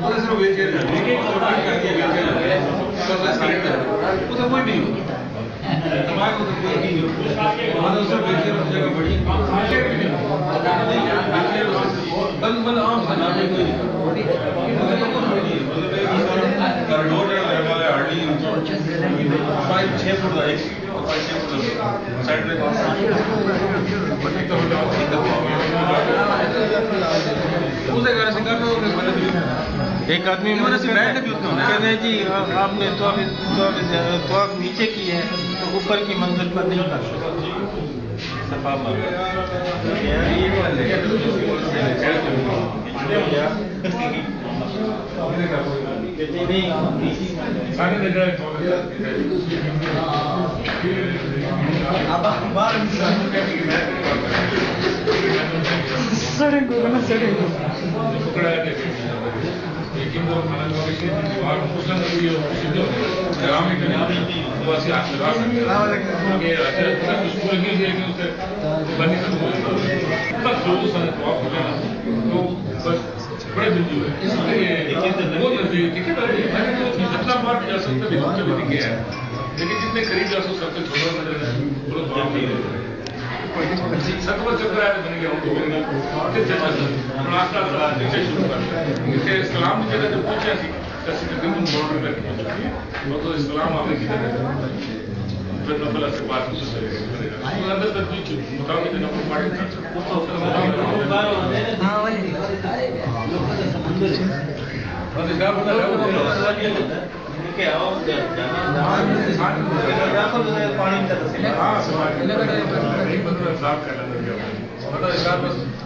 सिर्फ व्हीलचेयर है, उसे कोई भी नहीं दिमाग को कोई नहीं सिर्फ व्हीलचेयर जगह बड़ी बल आम सा नाटे कोई नहीं कॉरिडोर हमारे हार्डली 5-6 फुट का एक साइड में एक आदमी कहते जी आपने तो आप नीचे की है तो ऊपर की मंजिल पर नहीं कर सफा बड़े बिंदु है इसलिए वो नजदीक है जितना बार जा सकता है लेकिन जितने करीब जा सकते सबसे छोटा नजर है सतवर चक्र बन गया शुरू कर इस्लाम की जगह जब पूछा बॉर्डर तक वो तो इस्लाम आपने की जगह फिर नफल से बात अंदर तक मुताबिक नफल पार्टी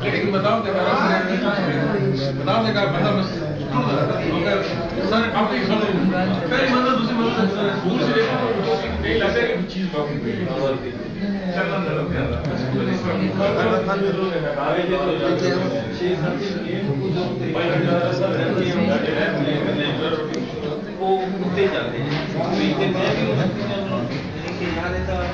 लेकिन बताओ चीज वो उठते जाते हैं जाना चाह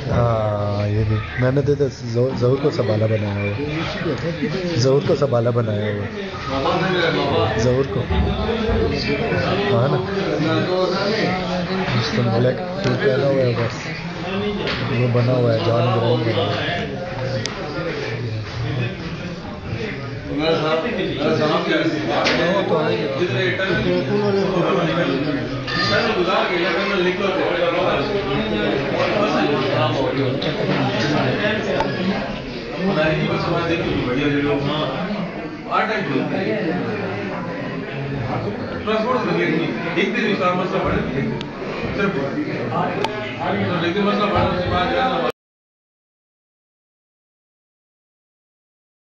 हाँ ये भी मैंने तो ज़हूर को संभाला बनाया हुआ ज़हूर को संभाला बनाया हुआ ज़हूर को हाँ ना उसको ब्लैक टू पहना हुआ है बस वो बना हुआ है जॉन ग्राइम बना हुआ है तो एक दिन मसला